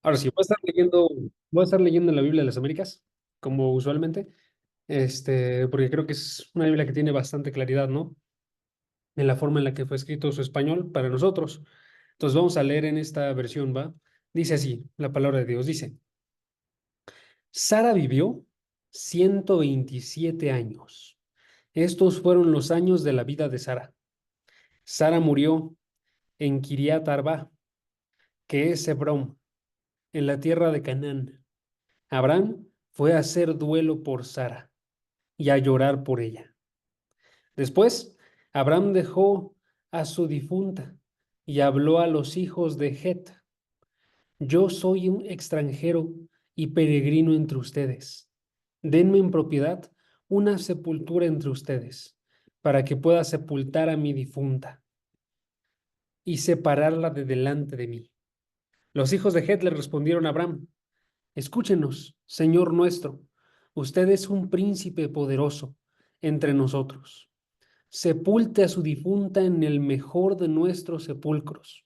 Ahora sí, voy a estar leyendo la Biblia de las Américas, como usualmente, porque creo que es una Biblia que tiene bastante claridad, ¿no? En la forma en la que fue escrito su español para nosotros. Entonces vamos a leer en esta versión, ¿va? Dice así, la palabra de Dios dice, Sara vivió 127 años. Estos fueron los años de la vida de Sara. Sara murió en Kiriat Arba, que es Hebrón, en la tierra de Canaán. Abraham fue a hacer duelo por Sara y a llorar por ella. Después, Abraham dejó a su difunta y habló a los hijos de Het. Yo soy un extranjero y peregrino entre ustedes. Denme en propiedad una sepultura entre ustedes, para que pueda sepultar a mi difunta y separarla de delante de mí. Los hijos de Het le respondieron a Abraham, escúchenos, Señor nuestro, usted es un príncipe poderoso entre nosotros. Sepulte a su difunta en el mejor de nuestros sepulcros,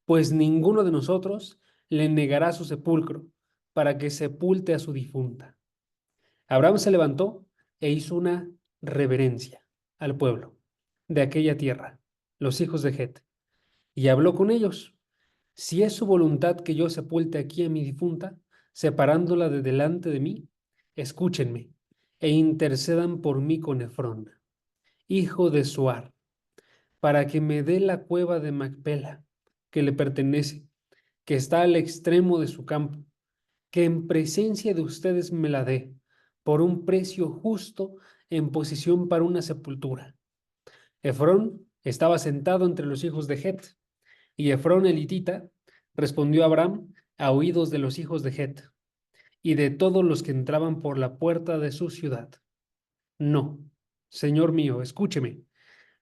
pues ninguno de nosotros le negará su sepulcro para que sepulte a su difunta. Abraham se levantó e hizo una reverencia al pueblo de aquella tierra, los hijos de Het, y habló con ellos. Si es su voluntad que yo sepulte aquí a mi difunta, separándola de delante de mí, escúchenme e intercedan por mí con Efrón, hijo de Suar, para que me dé la cueva de Macpela, que le pertenece, que está al extremo de su campo, que en presencia de ustedes me la dé, por un precio justo en posición para una sepultura. Efrón estaba sentado entre los hijos de Het, y Efrón elitita respondió a Abraham a oídos de los hijos de Het y de todos los que entraban por la puerta de su ciudad. No, señor mío, escúcheme.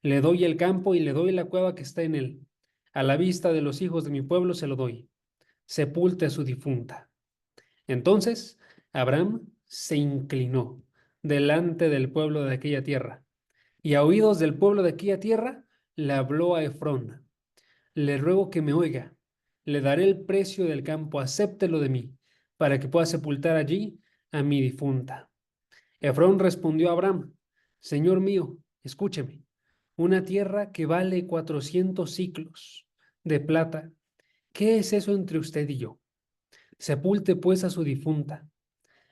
Le doy el campo y le doy la cueva que está en él. A la vista de los hijos de mi pueblo se lo doy. Sepulte a su difunta. Entonces Abraham se inclinó delante del pueblo de aquella tierra, y a oídos del pueblo de aquella tierra le habló a Efrón. Le ruego que me oiga. Le daré el precio del campo, acéptelo de mí, para que pueda sepultar allí a mi difunta. Efrón respondió a Abraham, Señor mío, escúcheme, una tierra que vale 400 siclos de plata. ¿Qué es eso entre usted y yo? Sepulte pues a su difunta.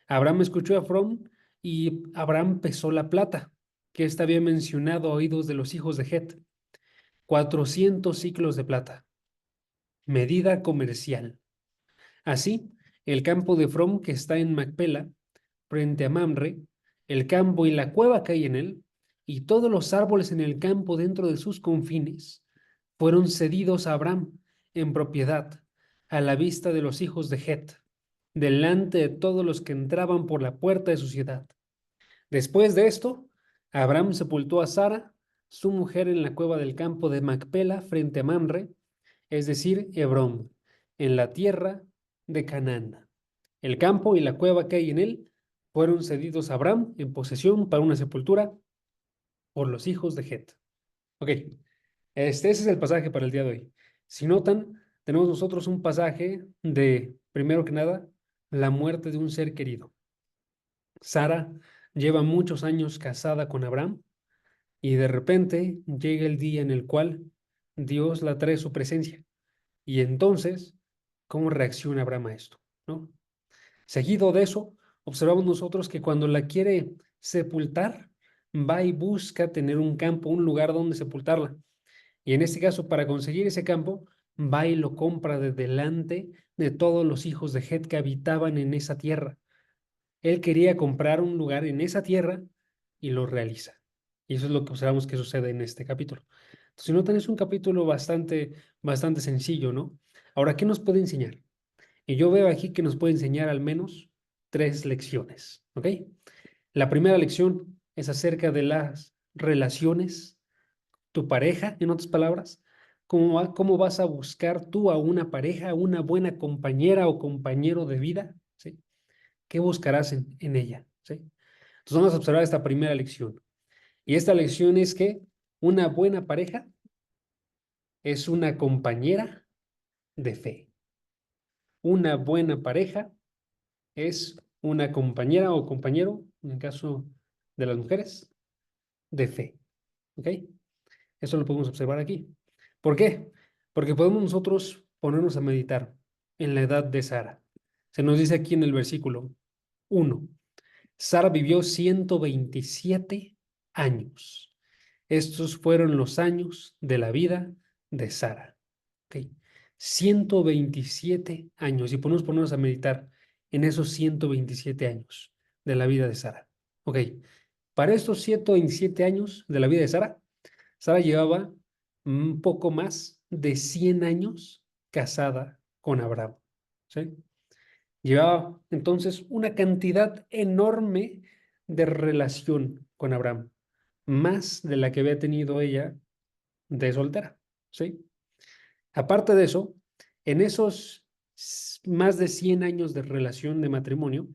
Abraham escuchó a Efrón y Abraham pesó la plata, que ésta había mencionado a oídos de los hijos de Het, 400 siclos de plata, medida comercial. Así, el campo de Efrón que está en Macpela, frente a Mamre, el campo y la cueva que hay en él, y todos los árboles en el campo dentro de sus confines, fueron cedidos a Abraham en propiedad, a la vista de los hijos de Het, delante de todos los que entraban por la puerta de su ciudad. Después de esto, Abraham sepultó a Sara, su mujer, en la cueva del campo de Macpela, frente a Mamre, es decir, Hebrón, en la tierra de Canaán. El campo y la cueva que hay en él fueron cedidos a Abraham en posesión para una sepultura por los hijos de Het. Ok, ese es el pasaje para el día de hoy. Si notan, tenemos nosotros un pasaje de, primero que nada, la muerte de un ser querido. Sara lleva muchos años casada con Abraham y de repente llega el día en el cual Dios la trae a su presencia. Y entonces, ¿cómo reacciona Abraham a esto? ¿No? Seguido de eso, observamos nosotros que cuando la quiere sepultar, va y busca tener un campo, un lugar donde sepultarla. Y en este caso, para conseguir ese campo, va y lo compra de delante de todos los hijos de Het que habitaban en esa tierra. Él quería comprar un lugar en esa tierra y lo realiza. Y eso es lo que observamos que sucede en este capítulo. Entonces, si notan, es un capítulo bastante sencillo, ¿no? Ahora, ¿qué nos puede enseñar? Y yo veo aquí que nos puede enseñar al menos tres lecciones, ¿ok? La primera lección es acerca de las relaciones, tu pareja, en otras palabras, cómo vas a buscar tú a una pareja, a una buena compañera o compañero de vida, ¿sí? ¿Qué buscarás en ella? ¿Sí? Entonces vamos a observar esta primera lección. Y esta lección es que una buena pareja es una compañera de fe. Una buena pareja es una compañera o compañero, en el caso de las mujeres, de fe. ¿Ok? Eso lo podemos observar aquí. ¿Por qué? Porque podemos nosotros ponernos a meditar en la edad de Sara. Se nos dice aquí en el versículo 1. Sara vivió 127 años. Estos fueron los años de la vida de Sara. ¿Ok? 127 años. Y podemos ponernos a meditar en esos 127 años de la vida de Sara. Ok. Para estos 127 años de la vida de Sara, Sara llevaba un poco más de 100 años casada con Abraham. ¿Sí? Llevaba entonces una cantidad enorme de relación con Abraham, más de la que había tenido ella de soltera. ¿Sí? Aparte de eso, en esos más de 100 años de relación de matrimonio,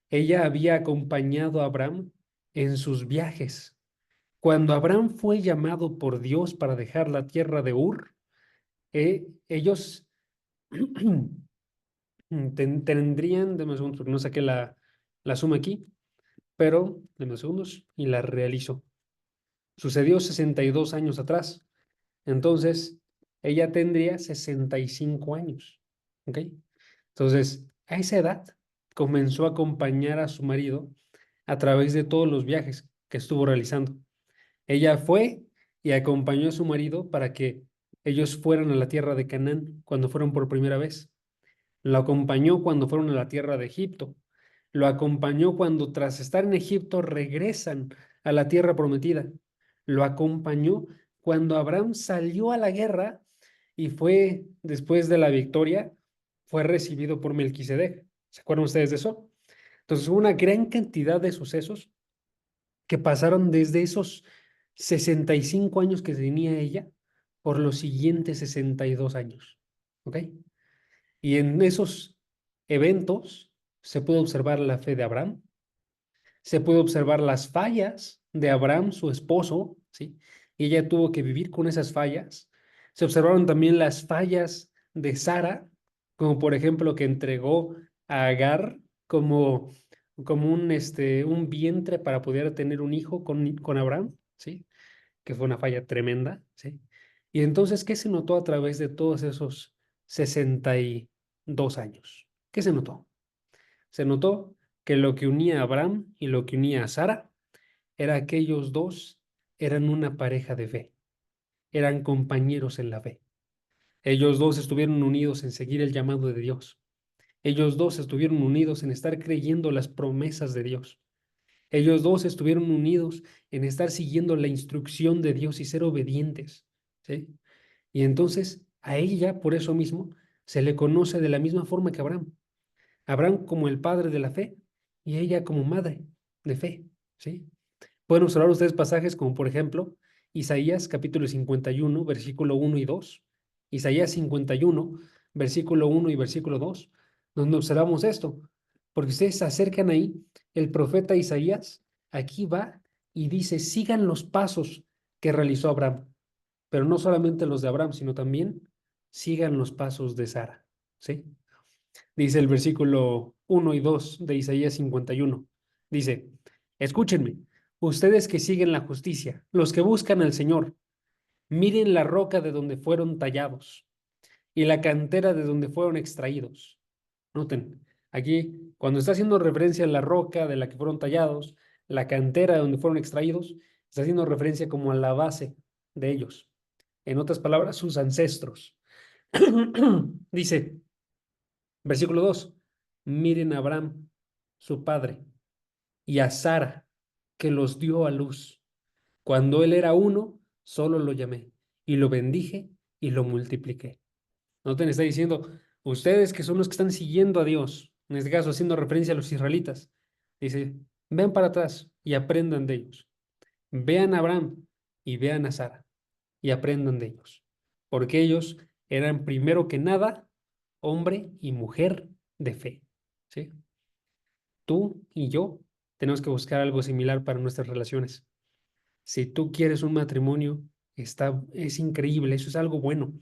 ella había acompañado a Abraham en sus viajes. Cuando Abraham fue llamado por Dios para dejar la tierra de Ur, ellos tendrían, denme segundos porque no saqué la suma aquí, pero denme segundos y la realizo. Sucedió 62 años atrás, entonces ella tendría 65 años. ¿Ok? Entonces, a esa edad comenzó a acompañar a su marido a través de todos los viajes que estuvo realizando. Ella fue y acompañó a su marido para que ellos fueran a la tierra de Canaán cuando fueron por primera vez. Lo acompañó cuando fueron a la tierra de Egipto. Lo acompañó cuando tras estar en Egipto regresan a la tierra prometida. Lo acompañó cuando Abraham salió a la guerra y fue, después de la victoria, fue recibido por Melquisedec. ¿Se acuerdan ustedes de eso? Entonces hubo una gran cantidad de sucesos que pasaron desde esos 65 años que tenía ella por los siguientes 62 años. ¿Ok? Y en esos eventos se puede observar la fe de Abraham, se puede observar las fallas de Abraham, su esposo, ¿sí? Y ella tuvo que vivir con esas fallas. Se observaron también las fallas de Sara, como por ejemplo que entregó a Agar como un vientre para poder tener un hijo con Abraham, ¿sí? Que fue una falla tremenda, ¿sí? Y entonces, ¿qué se notó a través de todos esos 62 años? ¿Qué se notó? Se notó que lo que unía a Abraham y lo que unía a Sara era que ellos dos eran una pareja de fe, eran compañeros en la fe. Ellos dos estuvieron unidos en seguir el llamado de Dios. Ellos dos estuvieron unidos en estar creyendo las promesas de Dios. Ellos dos estuvieron unidos en estar siguiendo la instrucción de Dios y ser obedientes, ¿sí? Y entonces a ella, por eso mismo, se le conoce de la misma forma que a Abraham. Abraham como el padre de la fe y ella como madre de fe, ¿sí? Pueden observar ustedes pasajes como, por ejemplo, Isaías capítulo 51, versículo 1 y 2, Isaías 51, versículo 1 y versículo 2, donde observamos esto. Porque ustedes se acercan ahí, el profeta Isaías aquí va y dice, sigan los pasos que realizó Abraham, pero no solamente los de Abraham, sino también sigan los pasos de Sara, ¿sí? Dice el versículo 1 y 2 de Isaías 51. Dice, escúchenme, ustedes que siguen la justicia, los que buscan al Señor, miren la roca de donde fueron tallados y la cantera de donde fueron extraídos. Noten, aquí cuando está haciendo referencia a la roca de la que fueron tallados, la cantera de donde fueron extraídos, está haciendo referencia como a la base de ellos. En otras palabras, sus ancestros. Dice, versículo 2, miren a Abraham, su padre, y a Sara, que los dio a luz. Cuando él era uno, solo lo llamé, y lo bendije y lo multipliqué. Noten, está diciendo, ustedes que son los que están siguiendo a Dios, en este caso haciendo referencia a los israelitas, dice, ven para atrás y aprendan de ellos. Vean a Abraham y vean a Sara y aprendan de ellos, porque ellos eran primero que nada hombre y mujer de fe, ¿sí? Tú y yo tenemos que buscar algo similar para nuestras relaciones. Si tú quieres un matrimonio, es increíble, eso es algo bueno.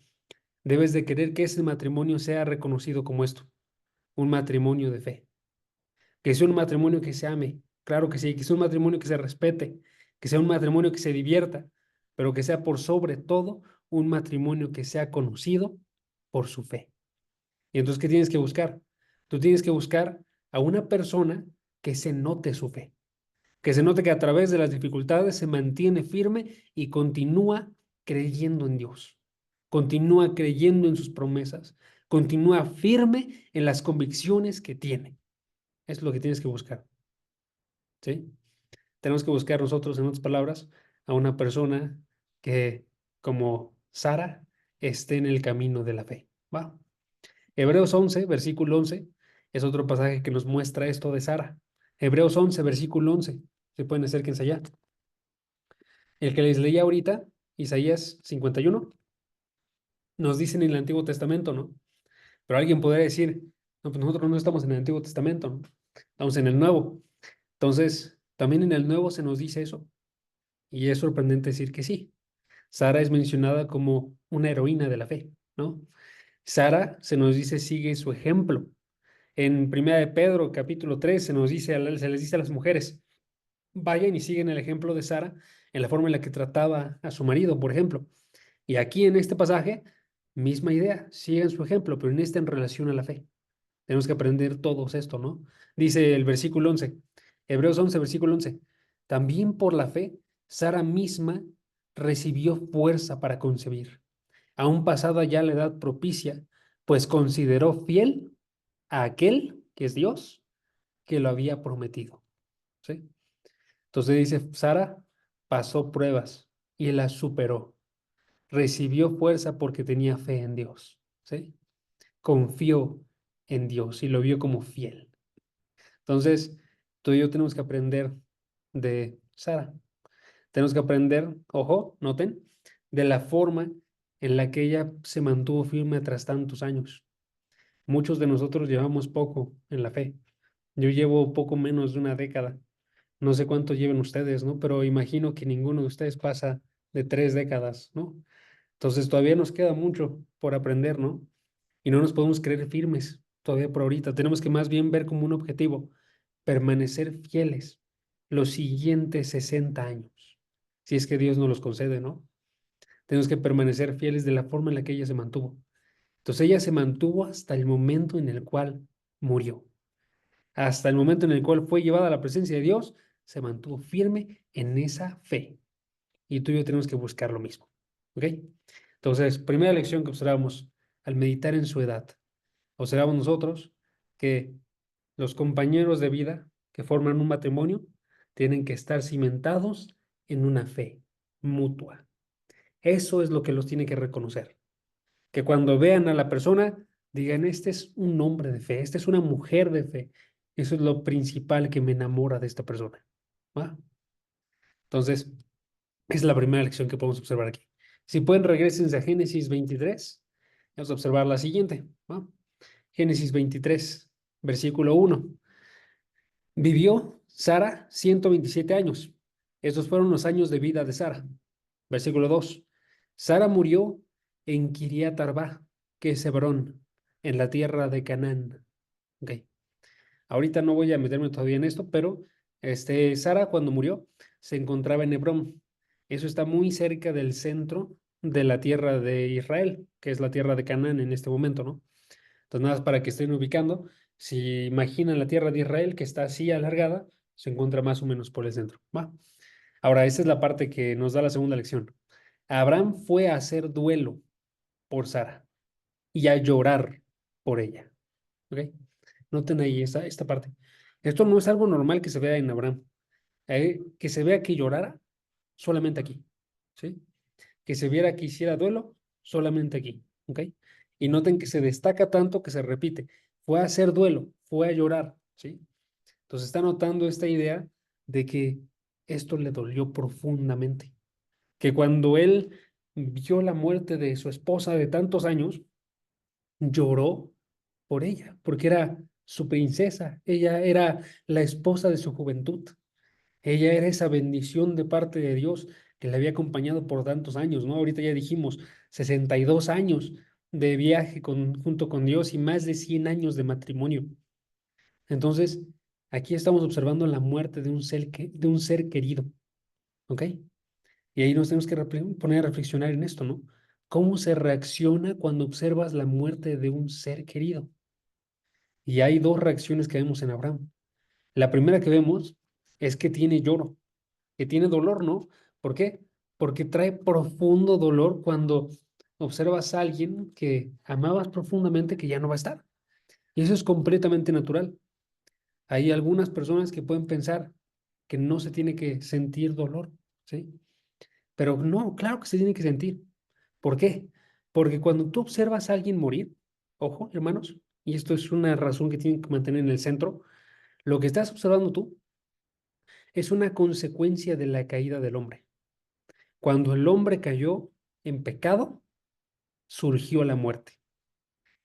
Debes de querer que ese matrimonio sea reconocido como esto. un matrimonio de fe, que sea un matrimonio que se ame, claro que sí, que sea un matrimonio que se respete, que sea un matrimonio que se divierta, pero que sea por sobre todo un matrimonio que sea conocido por su fe. Y entonces, ¿qué tienes que buscar? Tú tienes que buscar a una persona que se note su fe, que se note que a través de las dificultades se mantiene firme y continúa creyendo en Dios, continúa creyendo en sus promesas, continúa firme en las convicciones que tiene. Es lo que tienes que buscar, ¿sí? Tenemos que buscar nosotros, en otras palabras, a una persona que, como Sara, esté en el camino de la fe. ¿Va? Hebreos 11, versículo 11, es otro pasaje que nos muestra esto de Sara. Hebreos 11, versículo 11. Se pueden acérquense allá. El que les leía ahorita, Isaías 51, nos dice en el Antiguo Testamento, ¿no? Pero alguien podría decir, no, pues nosotros no estamos en el Antiguo Testamento, ¿no? Estamos en el Nuevo. Entonces, también en el Nuevo se nos dice eso. Y es sorprendente decir que sí. Sara es mencionada como una heroína de la fe, ¿no? Sara se nos dice sigue su ejemplo. En Primera de Pedro, capítulo 3, se nos dice, se les dice a las mujeres, vayan y siguen el ejemplo de Sara en la forma en la que trataba a su marido, por ejemplo. Y aquí en este pasaje, misma idea, sigan su ejemplo, pero en en relación a la fe. Tenemos que aprender todos esto, ¿no? Dice el versículo 11, Hebreos 11, versículo 11, también por la fe, Sara misma recibió fuerza para concebir, aún pasada ya la edad propicia, pues consideró fiel a aquel que es Dios, que lo había prometido, ¿sí? Entonces dice, Sara pasó pruebas y las superó, recibió fuerza porque tenía fe en Dios, ¿sí? Confió en Dios y lo vio como fiel. Entonces, tú y yo tenemos que aprender de Sara. Tenemos que aprender, ojo, noten, de la forma en la que ella se mantuvo firme tras tantos años. Muchos de nosotros llevamos poco en la fe. Yo llevo poco menos de una década. No sé cuánto lleven ustedes, ¿no? Pero imagino que ninguno de ustedes pasa de 3 décadas, ¿no? Entonces todavía nos queda mucho por aprender, ¿no? Y no nos podemos creer firmes todavía por ahorita. Tenemos que más bien ver como un objetivo permanecer fieles los siguientes 60 años, si es que Dios nos los concede, ¿no? Tenemos que permanecer fieles de la forma en la que ella se mantuvo. Entonces ella se mantuvo hasta el momento en el cual murió. Hasta el momento en el cual fue llevada a la presencia de Dios, se mantuvo firme en esa fe. Y tú y yo tenemos que buscar lo mismo. ¿Ok? Entonces, primera lección que observamos al meditar en su edad. Observamos nosotros que los compañeros de vida que forman un matrimonio tienen que estar cimentados en una fe mutua. Eso es lo que los tiene que reconocer. Que cuando vean a la persona, digan, este es un hombre de fe, esta es una mujer de fe. Eso es lo principal que me enamora de esta persona. ¿Va? Entonces, es la primera lección que podemos observar aquí. Si pueden, regresen a Génesis 23. Vamos a observar la siguiente. ¿Va? Génesis 23, versículo 1. Vivió Sara 127 años. Esos fueron los años de vida de Sara. Versículo 2. Sara murió en Kiriat Arba, que es Hebrón, en la tierra de Canaán. Ok. Ahorita no voy a meterme todavía en esto, pero Sara cuando murió se encontraba en Hebrón. Eso está muy cerca del centro de la tierra de Israel, que es la tierra de Canaán en este momento, ¿no? Entonces, nada más para que estén ubicando, si imaginan la tierra de Israel que está así alargada, se encuentra más o menos por el centro. ¿Va? Ahora, esa es la parte que nos da la segunda lección. Abraham fue a hacer duelo por Sara y a llorar por ella. ¿Ok? Noten ahí esta parte. Esto no es algo normal que se vea en Abraham. Que se vea que llorara solamente aquí. ¿Sí? Que se viera que hiciera duelo solamente aquí. ¿Ok? Y noten que se destaca tanto que se repite. Fue a hacer duelo, fue a llorar. ¿Sí? Entonces está notando esta idea de que esto le dolió profundamente. Que cuando él vio la muerte de su esposa de tantos años, lloró por ella, porque era su princesa, ella era la esposa de su juventud, ella era esa bendición de parte de Dios que le había acompañado por tantos años, ¿no? Ahorita ya dijimos 62 años, de viaje junto con Dios y más de 100 años de matrimonio. Entonces, aquí estamos observando la muerte de un ser querido, ¿ok? Y ahí nos tenemos que poner a reflexionar en esto, ¿no? ¿Cómo se reacciona cuando observas la muerte de un ser querido? Y hay dos reacciones que vemos en Abraham. La primera que vemos es que tiene lloro, que tiene dolor, ¿no? ¿Por qué? Porque trae profundo dolor cuando observas a alguien que amabas profundamente que ya no va a estar. Y eso es completamente natural. Hay algunas personas que pueden pensar que no se tiene que sentir dolor, ¿sí? Pero no, claro que se tiene que sentir. ¿Por qué? Porque cuando tú observas a alguien morir, ojo, hermanos, y esto es una razón que tienen que mantener en el centro, lo que estás observando tú es una consecuencia de la caída del hombre. Cuando el hombre cayó en pecado, surgió la muerte.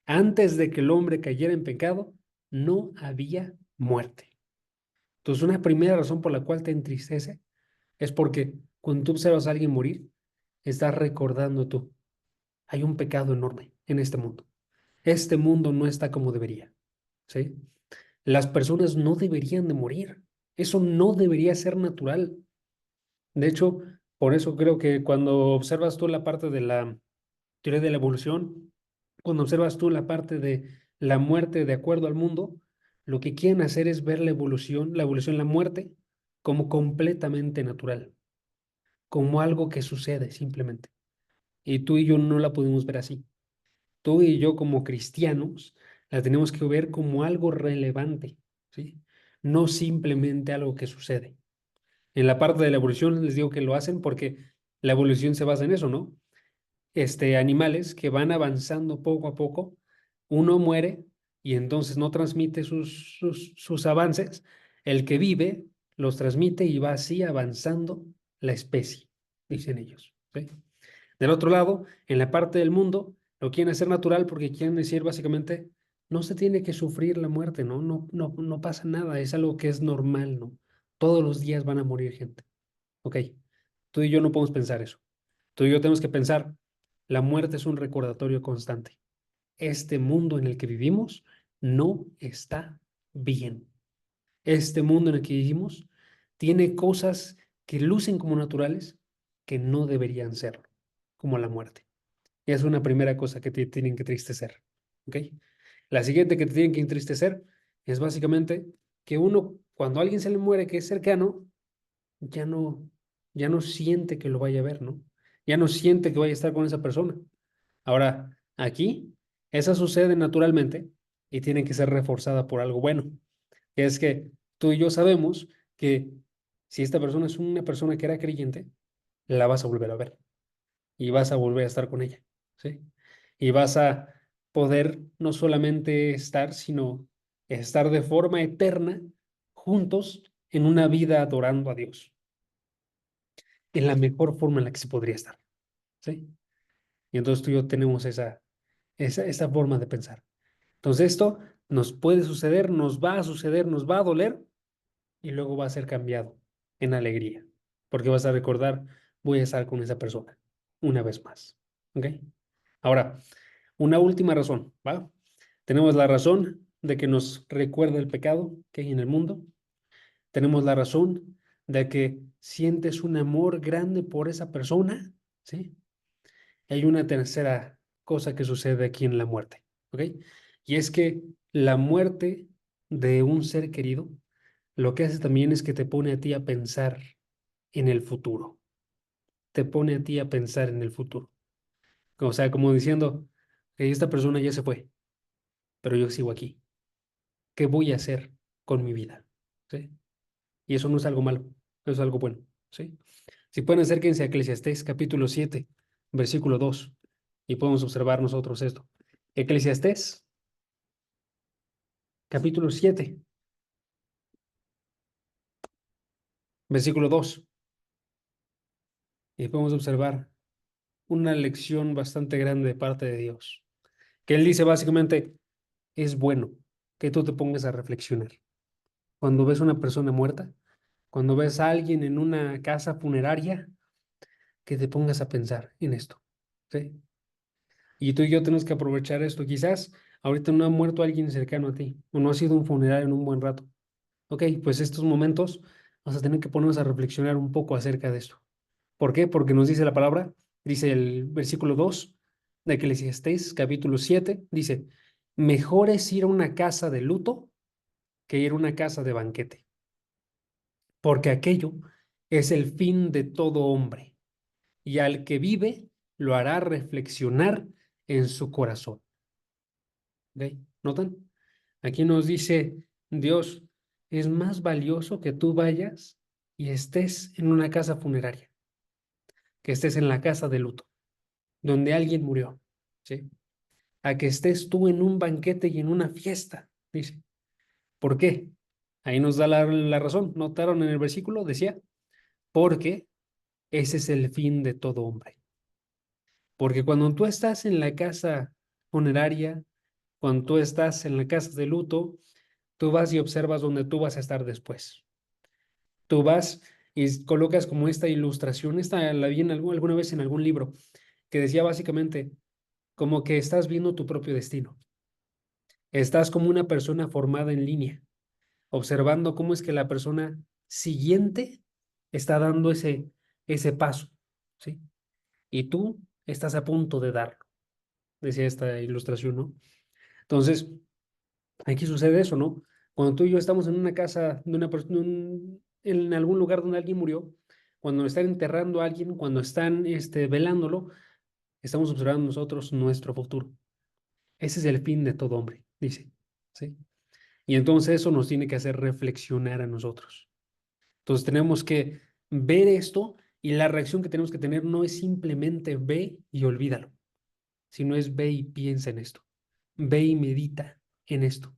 Antes de que el hombre cayera en pecado, no había muerte. Entonces, una primera razón por la cual te entristece es porque cuando tú observas a alguien morir, estás recordando tú, hay un pecado enorme en este mundo. Este mundo no está como debería, ¿sí? Las personas no deberían de morir. Eso no debería ser natural. De hecho, por eso creo que cuando observas tú la parte de la teoría de la evolución, cuando observas tú la parte de la muerte de acuerdo al mundo, lo que quieren hacer es ver la muerte, como completamente natural, como algo que sucede simplemente. Y tú y yo no la podemos ver así. Tú y yo como cristianos la tenemos que ver como algo relevante, ¿sí? No simplemente algo que sucede. En la parte de la evolución les digo que lo hacen porque la evolución se basa en eso, ¿no? Animales que van avanzando poco a poco, uno muere y entonces no transmite sus avances, el que vive los transmite y va así avanzando la especie, dicen ellos, ¿sí? Del otro lado, en la parte del mundo, lo quieren hacer natural porque quieren decir básicamente, no se tiene que sufrir la muerte, ¿no? No pasa nada, es algo que es normal, ¿no? Todos los días van a morir gente. Ok, tú y yo no podemos pensar eso. Tú y yo tenemos que pensar, la muerte es un recordatorio constante. Este mundo en el que vivimos no está bien. Este mundo en el que vivimos tiene cosas que lucen como naturales que no deberían serlo, como la muerte. Y es una primera cosa que te tienen que entristecer. ¿Ok? La siguiente que te tienen que entristecer es básicamente que uno, cuando a alguien se le muere que es cercano, ya no, ya no siente que lo vaya a ver, ¿no? Ya no siente que vaya a estar con esa persona. Ahora, aquí, esa sucede naturalmente y tiene que ser reforzada por algo bueno, que es que tú y yo sabemos que si esta persona es una persona que era creyente, la vas a volver a ver y vas a volver a estar con ella, ¿sí? Y vas a poder no solamente estar, sino estar de forma eterna juntos en una vida adorando a Dios, en la mejor forma en la que se podría estar, ¿sí? Y entonces tú y yo tenemos esa forma de pensar. Entonces esto nos puede suceder, nos va a suceder, nos va a doler y luego va a ser cambiado en alegría, porque vas a recordar, voy a estar con esa persona una vez más, ¿ok? Ahora, una última razón, ¿va? Tenemos la razón de que nos recuerda el pecado que hay en el mundo. Tenemos la razón de que sientes un amor grande por esa persona, ¿sí? Hay una tercera cosa que sucede aquí en la muerte, ¿ok? Y es que la muerte de un ser querido lo que hace también es que te pone a ti a pensar en el futuro, te pone a ti a pensar en el futuro. O sea, como diciendo, que esta persona ya se fue, pero yo sigo aquí. ¿Qué voy a hacer con mi vida? ¿Sí? Y eso no es algo malo, eso es algo bueno, ¿sí? Si pueden acérquense a Eclesiastés capítulo 7 versículo 2 y podemos observar nosotros esto. Eclesiastés capítulo 7 versículo 2 y podemos observar una lección bastante grande de parte de Dios, que Él dice básicamente, es bueno que tú te pongas a reflexionar. Cuando ves una persona muerta, cuando ves a alguien en una casa funeraria, que te pongas a pensar en esto, ¿sí? Y tú y yo tenemos que aprovechar esto. Quizás ahorita no ha muerto alguien cercano a ti o no ha sido un funeral en un buen rato. Ok, pues estos momentos vamos a tener que ponernos a reflexionar un poco acerca de esto. ¿Por qué? Porque nos dice la palabra, dice el versículo 2 de Eclesiastés, capítulo 7, dice, mejor es ir a una casa de luto que ir a una casa de banquete, porque aquello es el fin de todo hombre, y al que vive lo hará reflexionar en su corazón. ¿Ok? ¿Notan? Aquí nos dice Dios, es más valioso que tú vayas y estés en una casa funeraria, que estés en la casa de luto, donde alguien murió, ¿sí? A que estés tú en un banquete y en una fiesta, dice. ¿Por qué? Ahí nos da la razón. ¿Notaron en el versículo? Decía, porque ese es el fin de todo hombre. Porque cuando tú estás en la casa funeraria, cuando tú estás en la casa de luto, tú vas y observas donde tú vas a estar después. Tú vas y colocas como esta ilustración, esta la vi alguna vez en algún libro, que decía básicamente como que estás viendo tu propio destino. Estás como una persona formada en línea, observando cómo es que la persona siguiente está dando ese paso, ¿sí? Y tú estás a punto de darlo, decía esta ilustración, ¿no? Entonces, aquí sucede eso, ¿no? Cuando tú y yo estamos en una casa de una persona, en algún lugar donde alguien murió, cuando están enterrando a alguien, cuando están velándolo, estamos observando nosotros nuestro futuro. Ese es el fin de todo hombre, dice, ¿sí? Y entonces eso nos tiene que hacer reflexionar a nosotros. Entonces tenemos que ver esto y la reacción que tenemos que tener no es simplemente ve y olvídalo, sino es ve y piensa en esto. Ve y medita en esto.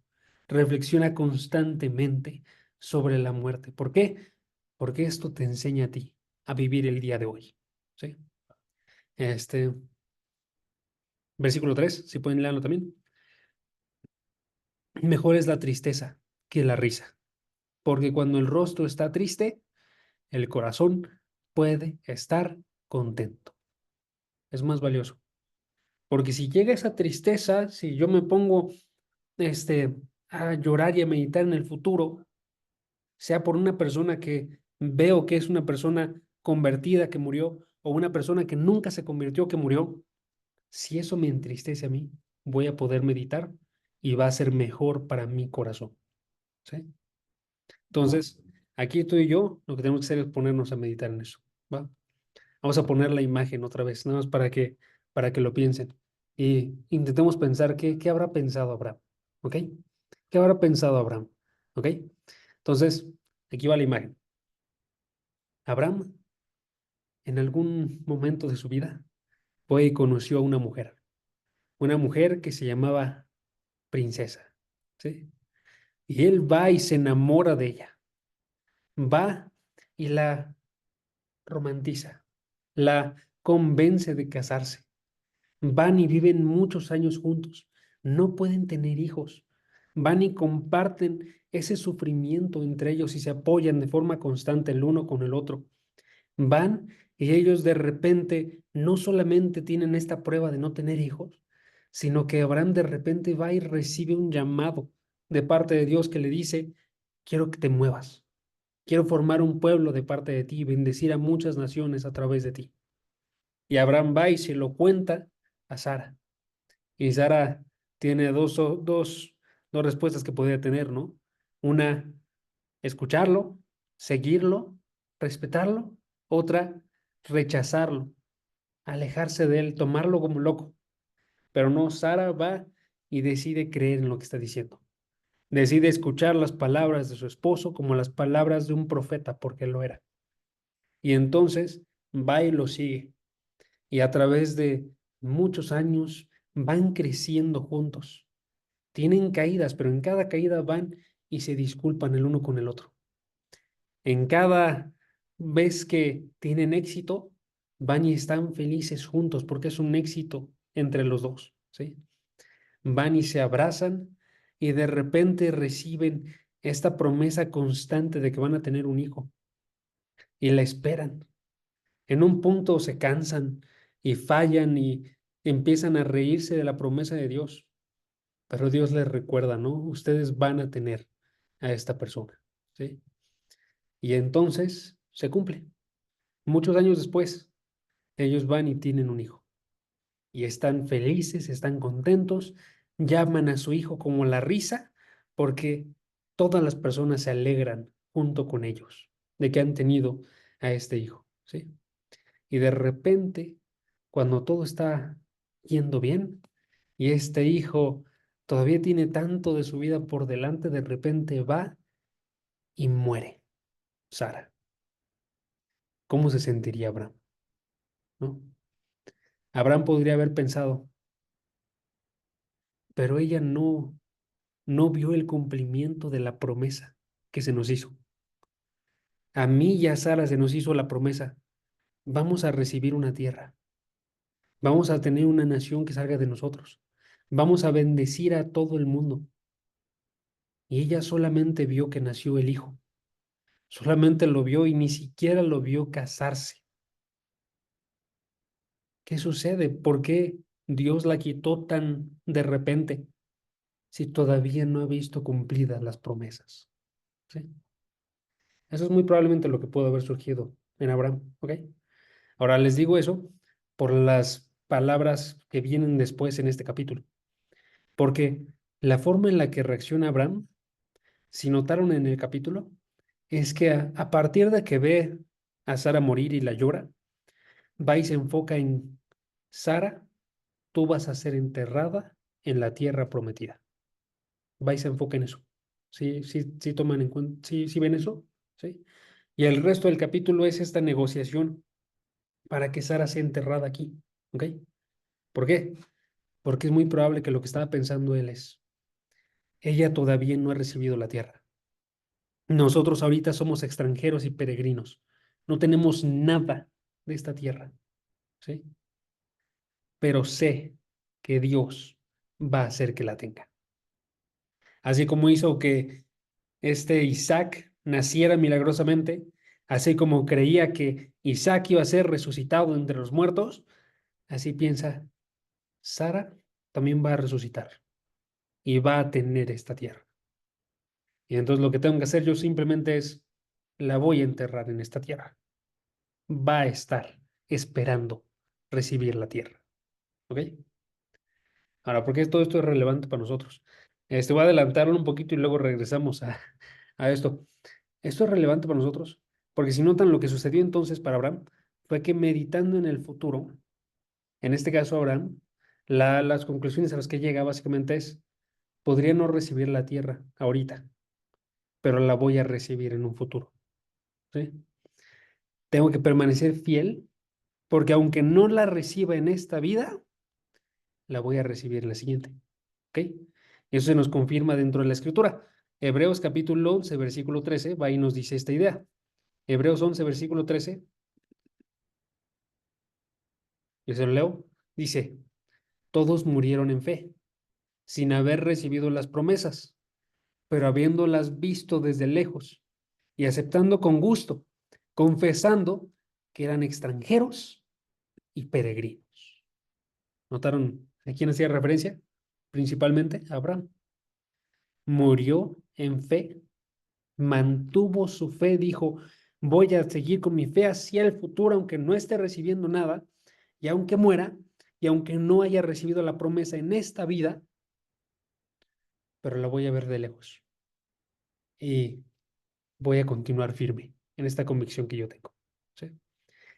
Reflexiona constantemente sobre la muerte. ¿Por qué? Porque esto te enseña a ti a vivir el día de hoy. ¿Sí? Este, versículo 3, si pueden leerlo también. Mejor es la tristeza que la risa, porque cuando el rostro está triste, el corazón puede estar contento. Es más valioso. Porque si llega esa tristeza, si yo me pongo este, a llorar y a meditar en el futuro, sea por una persona que veo que es una persona convertida que murió o una persona que nunca se convirtió que murió, si eso me entristece a mí, voy a poder meditar y va a ser mejor para mi corazón. ¿Sí? Entonces, aquí tú y yo lo que tenemos que hacer es ponernos a meditar en eso. ¿Va? Vamos a poner la imagen otra vez, nada más para que lo piensen. Y intentemos pensar qué habrá pensado Abraham. ¿Ok? ¿Qué habrá pensado Abraham? ¿Ok? Entonces, aquí va la imagen. Abraham, en algún momento de su vida, fue y conoció a una mujer que se llamaba Princesa. ¿Sí? Y él va y se enamora de ella. Va y la romantiza, la convence de casarse. Van y viven muchos años juntos. No pueden tener hijos. Van y comparten ese sufrimiento entre ellos y se apoyan de forma constante el uno con el otro. Van y ellos de repente no solamente tienen esta prueba de no tener hijos, sino que Abraham de repente va y recibe un llamado de parte de Dios que le dice, quiero que te muevas, quiero formar un pueblo de parte de ti y bendecir a muchas naciones a través de ti. Y Abraham va y se lo cuenta a Sara. Y Sara tiene dos respuestas que podría tener, ¿no? Una, escucharlo, seguirlo, respetarlo. Otra, rechazarlo, alejarse de él, tomarlo como loco. Pero no, Sara va y decide creer en lo que está diciendo. Decide escuchar las palabras de su esposo como las palabras de un profeta, porque lo era. Y entonces va y lo sigue. Y a través de muchos años van creciendo juntos. Tienen caídas, pero en cada caída van y se disculpan el uno con el otro. En cada vez que tienen éxito, van y están felices juntos porque es un éxito entre los dos, ¿sí? Van y se abrazan y de repente reciben esta promesa constante de que van a tener un hijo y la esperan. En un punto se cansan y fallan y empiezan a reírse de la promesa de Dios, pero Dios les recuerda, ¿no? Ustedes van a tener a esta persona, ¿sí? Y entonces se cumple. Muchos años después, ellos van y tienen un hijo. Y están felices, están contentos, llaman a su hijo como la risa, porque todas las personas se alegran junto con ellos de que han tenido a este hijo, ¿sí? Y de repente, cuando todo está yendo bien y este hijo todavía tiene tanto de su vida por delante, de repente va y muere Sara. ¿Cómo se sentiría Abraham? ¿No? Abraham podría haber pensado, pero ella no vio el cumplimiento de la promesa que se nos hizo. A mí y a Sara se nos hizo la promesa, vamos a recibir una tierra, vamos a tener una nación que salga de nosotros, vamos a bendecir a todo el mundo. Y ella solamente vio que nació el hijo, solamente lo vio y ni siquiera lo vio casarse. ¿Qué sucede? ¿Por qué Dios la quitó tan de repente si todavía no ha visto cumplidas las promesas? ¿Sí? Eso es muy probablemente lo que pudo haber surgido en Abraham, ¿ok? Ahora les digo eso por las palabras que vienen después en este capítulo, porque la forma en la que reacciona Abraham, si notaron en el capítulo, es que a partir de que ve a Sara morir y la llora, va y se enfoca en Sara, tú vas a ser enterrada en la tierra prometida. Va y se enfoca en eso. ¿Sí, sí toman en cuenta? ¿Sí, sí ven eso? ¿Sí? Y el resto del capítulo es esta negociación para que Sara sea enterrada aquí. ¿Ok? ¿Por qué? Porque es muy probable que lo que estaba pensando él es, ella todavía no ha recibido la tierra. Nosotros ahorita somos extranjeros y peregrinos. No tenemos nada de esta tierra, ¿sí? Pero sé que Dios va a hacer que la tenga. Así como hizo que este Isaac naciera milagrosamente, así como creía que Isaac iba a ser resucitado entre los muertos, así piensa, Sara también va a resucitar y va a tener esta tierra. Y entonces lo que tengo que hacer yo simplemente es, la voy a enterrar en esta tierra. Va a estar esperando recibir la tierra. ¿Ok? Ahora, ¿por qué todo esto es relevante para nosotros? Voy a adelantarlo un poquito y luego regresamos a esto. Esto es relevante para nosotros porque si notan lo que sucedió entonces para Abraham fue que meditando en el futuro, en este caso Abraham, las conclusiones a las que llega básicamente es, podría no recibir la tierra ahorita, pero la voy a recibir en un futuro. ¿Sí? Tengo que permanecer fiel porque aunque no la reciba en esta vida, la voy a recibir en la siguiente. ¿Ok? Eso se nos confirma dentro de la escritura. Hebreos capítulo 11, versículo 13, va y nos dice esta idea. Hebreos 11, versículo 13, yo se lo leo, dice, todos murieron en fe, sin haber recibido las promesas, pero habiéndolas visto desde lejos y aceptando con gusto, confesando que eran extranjeros y peregrinos. ¿Notaron a quién hacía referencia? Principalmente a Abraham. Murió en fe, mantuvo su fe, dijo, voy a seguir con mi fe hacia el futuro, aunque no esté recibiendo nada, y aunque muera, y aunque no haya recibido la promesa en esta vida, pero la voy a ver de lejos. Y voy a continuar firme en esta convicción que yo tengo. ¿Sí?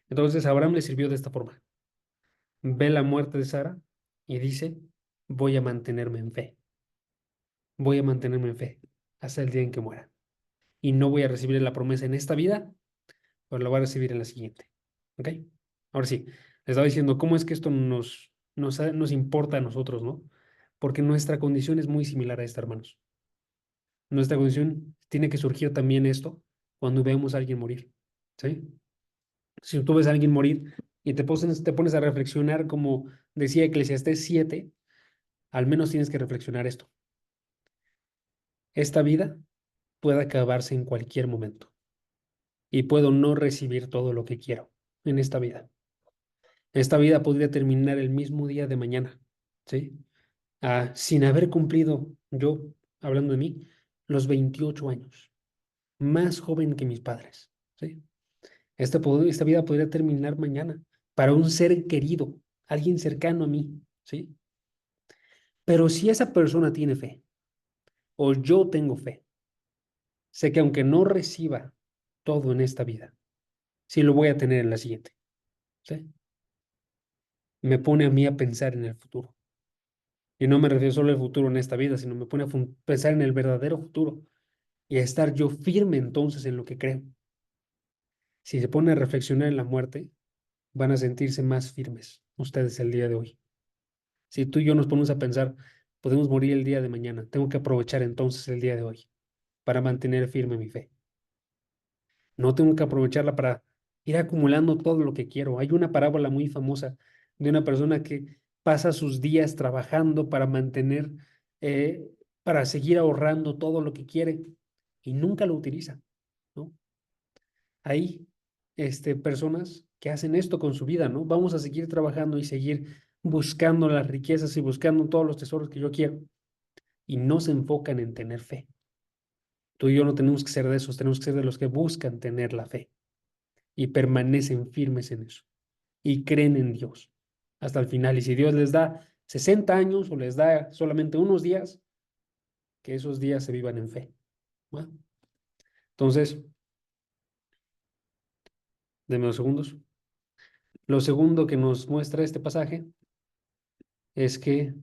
Entonces, a Abraham le sirvió de esta forma. Ve la muerte de Sara y dice, voy a mantenerme en fe. Voy a mantenerme en fe hasta el día en que muera. Y no voy a recibir la promesa en esta vida, pero la voy a recibir en la siguiente. ¿Ok? Ahora sí, les estaba diciendo cómo es que esto nos importa a nosotros, ¿no? Porque nuestra condición es muy similar a esta, hermanos. Nuestra condición tiene que surgir también esto cuando vemos a alguien morir. ¿Sí? Si tú ves a alguien morir y te pones a reflexionar, como decía Eclesiastés 7, al menos tienes que reflexionar esto. Esta vida puede acabarse en cualquier momento y puedo no recibir todo lo que quiero en esta vida. Esta vida podría terminar el mismo día de mañana, ¿sí? Sin haber cumplido yo, hablando de mí, los 28 años, más joven que mis padres, ¿sí? Esta vida podría terminar mañana para un ser querido, alguien cercano a mí, ¿sí? Pero si esa persona tiene fe, o yo tengo fe, sé que aunque no reciba todo en esta vida, sí lo voy a tener en la siguiente, ¿sí? Me pone a mí a pensar en el futuro. Y no me refiero solo al futuro en esta vida, sino me pone a pensar en el verdadero futuro y a estar yo firme entonces en lo que creo. Si se pone a reflexionar en la muerte, van a sentirse más firmes ustedes el día de hoy. Si tú y yo nos ponemos a pensar, podemos morir el día de mañana, tengo que aprovechar entonces el día de hoy para mantener firme mi fe. No tengo que aprovecharla para ir acumulando todo lo que quiero. Hay una parábola muy famosa de una persona que pasa sus días trabajando para mantener, eh, para seguir ahorrando todo lo que quiere y nunca lo utiliza, ¿no? Hay personas que hacen esto con su vida, ¿no? Vamos a seguir trabajando y seguir buscando las riquezas y buscando todos los tesoros que yo quiero y no se enfocan en tener fe. Tú y yo no tenemos que ser de esos, tenemos que ser de los que buscan tener la fe y permanecen firmes en eso y creen en Dios hasta el final. Y si Dios les da 60 años o les da solamente unos días, que esos días se vivan en fe. ¿Va? Entonces, denme unos segundos. Lo segundo que nos muestra este pasaje es que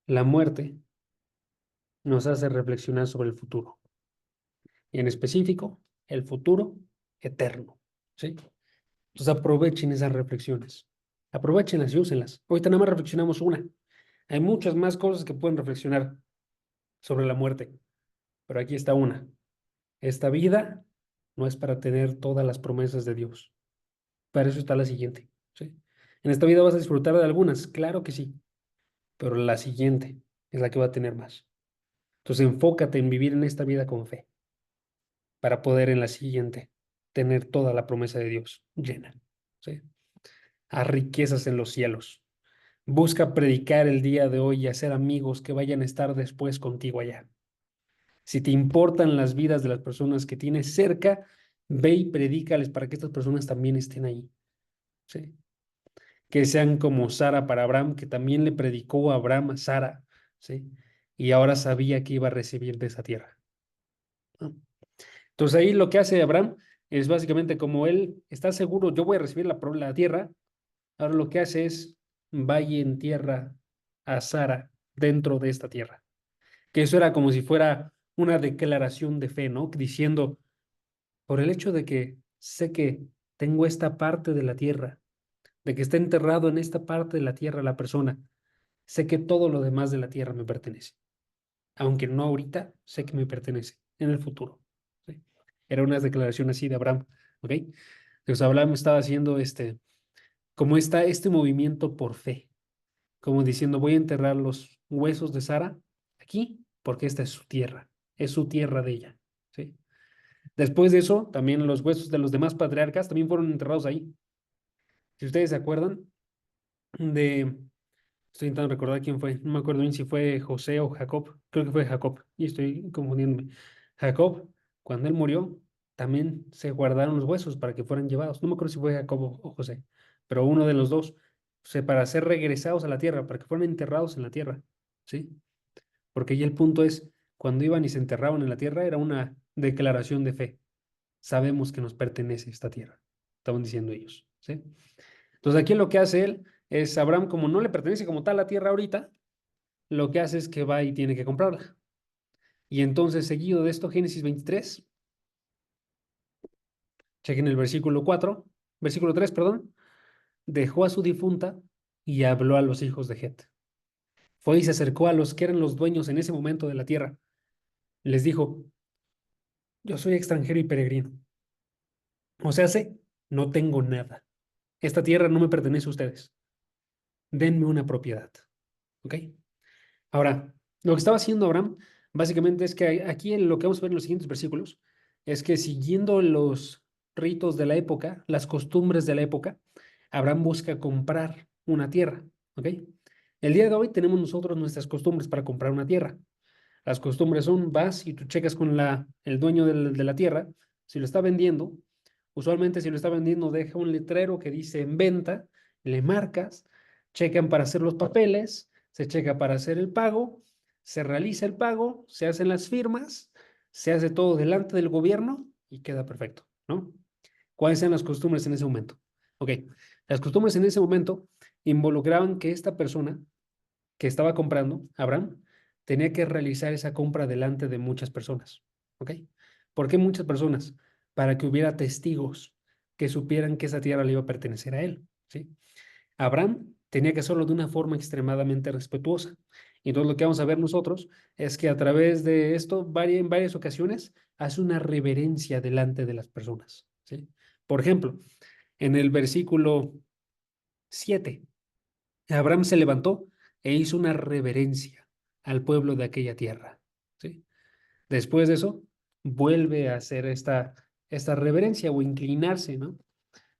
la muerte nos hace reflexionar sobre el futuro y en específico el futuro eterno. ¿Sí? Entonces aprovechen esas reflexiones. Aprovechenlas y úsenlas. Ahorita nada más reflexionamos una. Hay muchas más cosas que pueden reflexionar sobre la muerte, pero aquí está una. Esta vida no es para tener todas las promesas de Dios. Para eso está la siguiente. ¿Sí? En esta vida vas a disfrutar de algunas, claro que sí, pero la siguiente es la que va a tener más. Entonces enfócate en vivir en esta vida con fe para poder en la siguiente tener toda la promesa de Dios llena. ¿Sí? A riquezas en los cielos. Busca predicar el día de hoy y hacer amigos que vayan a estar después contigo allá. Si te importan las vidas de las personas que tienes cerca, ve y predícales para que estas personas también estén ahí. ¿Sí? Que sean como Sara para Abraham, que también le predicó a Abraham a Sara, ¿sí? Y ahora sabía que iba a recibir de esa tierra, ¿no? Entonces ahí lo que hace Abraham es básicamente como él está seguro, yo voy a recibir la tierra, ahora lo que hace es vaya en tierra a Sara dentro de esta tierra. Que eso era como si fuera una declaración de fe, ¿no? Diciendo, por el hecho de que sé que tengo esta parte de la tierra, de que está enterrado en esta parte de la tierra la persona, sé que todo lo demás de la tierra me pertenece. Aunque no ahorita, sé que me pertenece en el futuro. ¿Sí? Era una declaración así de Abraham, ¿ok? Entonces Abraham estaba haciendo como está este movimiento por fe, como diciendo, voy a enterrar los huesos de Sara aquí, porque esta es su tierra de ella, ¿sí? Después de eso, también los huesos de los demás patriarcas también fueron enterrados ahí. Si ustedes se acuerdan de, estoy intentando recordar quién fue, no me acuerdo bien si fue José o Jacob, creo que fue Jacob, y estoy confundiéndome. Jacob, cuando él murió, también se guardaron los huesos para que fueran llevados. No me acuerdo si fue Jacob o José, pero uno de los dos, para ser regresados a la tierra, para que fueran enterrados en la tierra, ¿sí? Porque ya el punto es, cuando iban y se enterraban en la tierra, era una declaración de fe. Sabemos que nos pertenece esta tierra, estaban diciendo ellos, ¿sí? Entonces aquí lo que hace él es, Abraham, como no le pertenece como tal la tierra ahorita, lo que hace es que va y tiene que comprarla. Y entonces, seguido de esto, Génesis 23, chequen el versículo 3, perdón, dejó a su difunta y habló a los hijos de Het. Fue y se acercó a los que eran los dueños en ese momento de la tierra. Les dijo, yo soy extranjero y peregrino. O sea, no tengo nada. Esta tierra no me pertenece a ustedes. Denme una propiedad. ¿Ok? Ahora, lo que estaba haciendo Abraham, básicamente es que aquí lo que vamos a ver en los siguientes versículos, es que siguiendo los ritos de la época, las costumbres de la época, Abraham busca comprar una tierra, ¿ok? El día de hoy tenemos nosotros nuestras costumbres para comprar una tierra. Las costumbres son, vas y tú checas con el dueño de la tierra, si lo está vendiendo, usualmente si lo está vendiendo deja un letrero que dice en venta, le marcas, checan para hacer los papeles, se checa para hacer el pago, se realiza el pago, se hacen las firmas, se hace todo delante del gobierno y queda perfecto, ¿no? ¿Cuáles eran las costumbres en ese momento? Ok, las costumbres en ese momento involucraban que esta persona que estaba comprando, Abraham, tenía que realizar esa compra delante de muchas personas. ¿Ok? ¿Por qué muchas personas? Para que hubiera testigos que supieran que esa tierra le iba a pertenecer a él. ¿Sí? Abraham tenía que hacerlo de una forma extremadamente respetuosa. Y entonces lo que vamos a ver nosotros es que a través de esto, en varias ocasiones, hace una reverencia delante de las personas. ¿Sí? Por ejemplo, en el versículo 7 Abraham se levantó e hizo una reverencia al pueblo de aquella tierra. ¿Sí? Después de eso, vuelve a hacer esta reverencia o inclinarse, ¿no?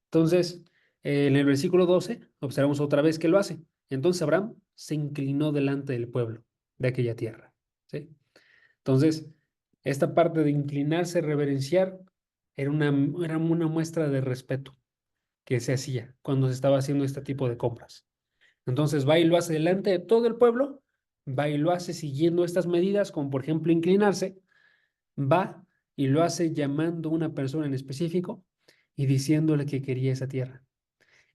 Entonces, en el versículo 12, observamos otra vez que lo hace. Entonces Abraham se inclinó delante del pueblo de aquella tierra. ¿Sí? Entonces, esta parte de inclinarse, reverenciar, era una muestra de respeto que se hacía cuando se estaba haciendo este tipo de compras. Entonces va y lo hace delante de todo el pueblo, va y lo hace siguiendo estas medidas, como por ejemplo inclinarse, va y lo hace llamando a una persona en específico y diciéndole que quería esa tierra.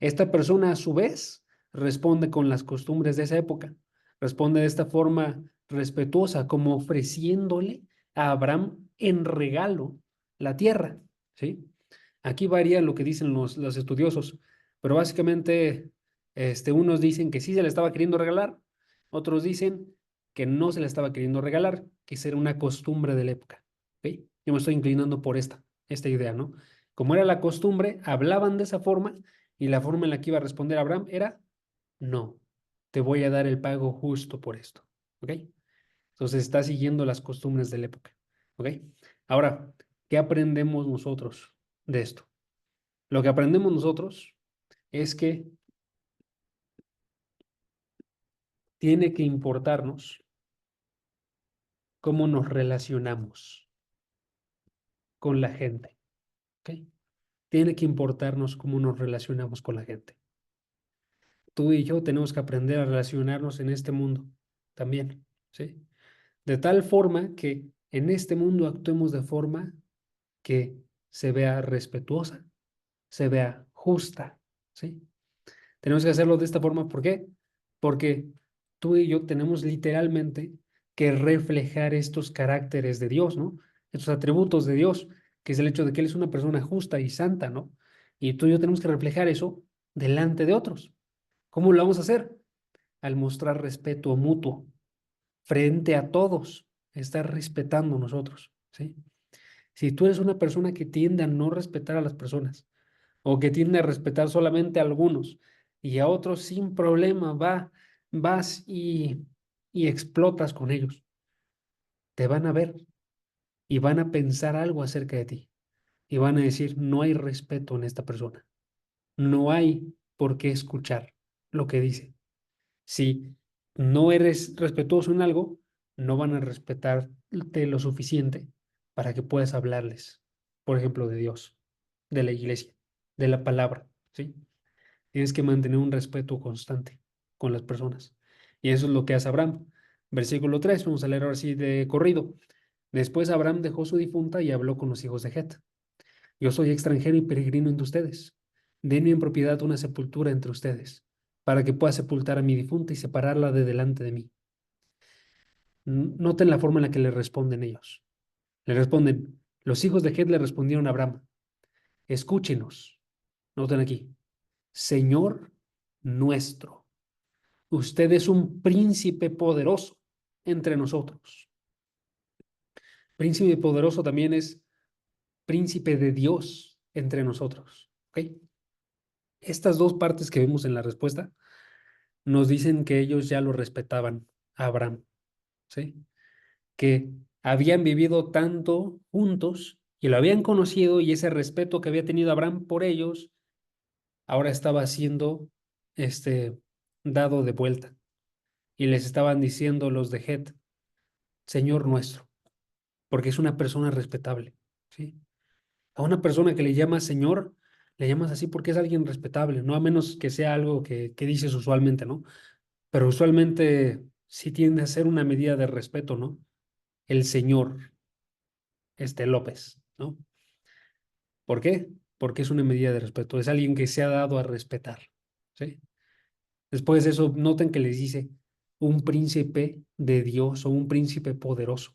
Esta persona a su vez responde con las costumbres de esa época, responde de esta forma respetuosa, como ofreciéndole a Abraham en regalo la tierra, ¿sí? Aquí varía lo que dicen los estudiosos, pero básicamente unos dicen que sí se le estaba queriendo regalar, otros dicen que no se le estaba queriendo regalar, que esa era una costumbre de la época. ¿Ok? Yo me estoy inclinando por esta idea, ¿no? Como era la costumbre, hablaban de esa forma y la forma en la que iba a responder Abraham era, no, te voy a dar el pago justo por esto. ¿Ok? Entonces está siguiendo las costumbres de la época. ¿Ok? Ahora, ¿qué aprendemos nosotros de esto? Lo que aprendemos nosotros es que tiene que importarnos cómo nos relacionamos con la gente. ¿Ok? Tiene que importarnos cómo nos relacionamos con la gente. Tú y yo tenemos que aprender a relacionarnos en este mundo también, ¿sí? De tal forma que en este mundo actuemos de forma que se vea respetuosa, se vea justa, ¿sí? Tenemos que hacerlo de esta forma, ¿por qué? Porque tú y yo tenemos literalmente que reflejar estos caracteres de Dios, ¿no? Estos atributos de Dios, que es el hecho de que Él es una persona justa y santa, ¿no? Y tú y yo tenemos que reflejar eso delante de otros. ¿Cómo lo vamos a hacer? Al mostrar respeto mutuo frente a todos, estar respetando a nosotros, ¿sí? Si tú eres una persona que tiende a no respetar a las personas o que tiende a respetar solamente a algunos y a otros sin problema vas y explotas con ellos, te van a ver y van a pensar algo acerca de ti y van a decir, no hay respeto en esta persona, no hay por qué escuchar lo que dice. Si no eres respetuoso en algo, no van a respetarte lo suficiente para que puedas hablarles, por ejemplo, de Dios, de la iglesia, de la palabra, ¿sí? Tienes que mantener un respeto constante con las personas. Y eso es lo que hace Abraham. Versículo 3, vamos a leer ahora sí de corrido. Después Abraham dejó su difunta y habló con los hijos de Het. Yo soy extranjero y peregrino entre ustedes. Denme en propiedad una sepultura entre ustedes, para que pueda sepultar a mi difunta y separarla de delante de mí. Noten la forma en la que le responden ellos. Le responden, los hijos de Het le respondieron a Abraham, escúchenos. Noten aquí, Señor nuestro, usted es un príncipe poderoso entre nosotros. Príncipe poderoso también es príncipe de Dios entre nosotros. ¿Ok? Estas dos partes que vemos en la respuesta nos dicen que ellos ya lo respetaban a Abraham, ¿sí? Que habían vivido tanto juntos y lo habían conocido y ese respeto que había tenido Abraham por ellos ahora estaba siendo dado de vuelta. Y les estaban diciendo los de Het, Señor nuestro, porque es una persona respetable, ¿sí? A una persona que le llamas Señor, le llamas así porque es alguien respetable, no a menos que sea algo que dices usualmente, ¿no? Pero usualmente sí tiende a ser una medida de respeto, ¿no? El Señor, López, ¿no? ¿Por qué? Porque es una medida de respeto, es alguien que se ha dado a respetar, ¿sí? Después de eso, noten que les dice un príncipe de Dios o un príncipe poderoso.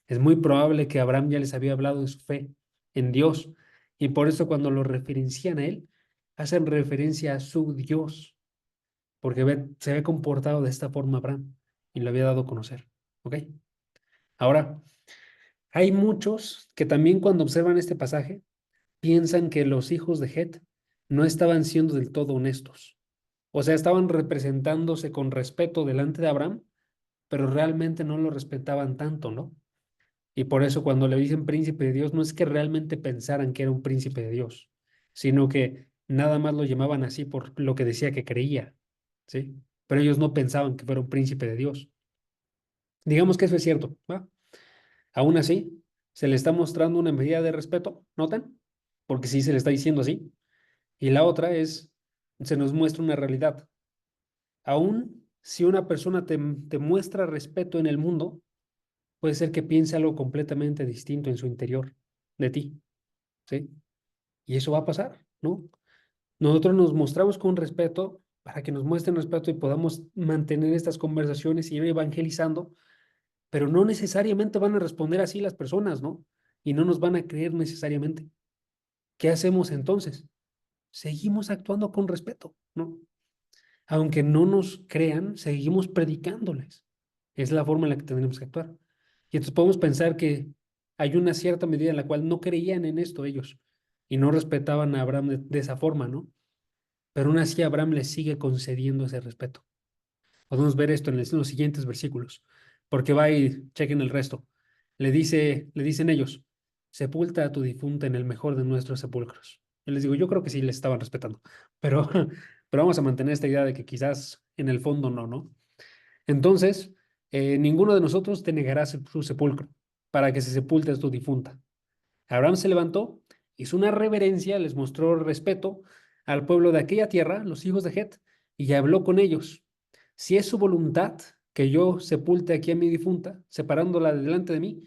Es muy probable que Abraham ya les había hablado de su fe en Dios y por eso cuando lo referencian a él, hacen referencia a su Dios, porque se había comportado de esta forma Abraham y lo había dado a conocer. ¿Ok? Ahora, hay muchos que también cuando observan este pasaje piensan que los hijos de Het no estaban siendo del todo honestos. O sea, estaban representándose con respeto delante de Abraham, pero realmente no lo respetaban tanto, ¿no? Y por eso cuando le dicen príncipe de Dios, no es que realmente pensaran que era un príncipe de Dios, sino que nada más lo llamaban así por lo que decía que creía, ¿sí? Pero ellos no pensaban que fuera un príncipe de Dios. Digamos que eso es cierto, ¿va? Aún así, se le está mostrando una medida de respeto, ¿notan? Porque sí se le está diciendo así. Y la otra es, se nos muestra una realidad. Aún si una persona te muestra respeto en el mundo, puede ser que piense algo completamente distinto en su interior de ti, ¿sí? Y eso va a pasar, ¿no? Nosotros nos mostramos con respeto para que nos muestren respeto y podamos mantener estas conversaciones y ir evangelizando, pero no necesariamente van a responder así las personas, ¿no? Y no nos van a creer necesariamente. ¿Qué hacemos entonces? Seguimos actuando con respeto, ¿no? Aunque no nos crean, seguimos predicándoles. Es la forma en la que tenemos que actuar. Y entonces podemos pensar que hay una cierta medida en la cual no creían en esto ellos y no respetaban a Abraham de esa forma, ¿no? Pero aún así Abraham les sigue concediendo ese respeto. Podemos ver esto en los siguientes versículos, porque va y chequen el resto. Le dicen ellos, sepulta a tu difunta en el mejor de nuestros sepulcros. Yo les digo, yo creo que sí les estaban respetando, pero, pero vamos a mantener esta idea de que quizás en el fondo no, ¿no? Entonces, ninguno de nosotros te negará su sepulcro para que se sepulte a tu difunta. Abraham se levantó, hizo una reverencia, les mostró respeto al pueblo de aquella tierra, los hijos de Het, y habló con ellos. Si es su voluntad que yo sepulte aquí a mi difunta, separándola de delante de mí,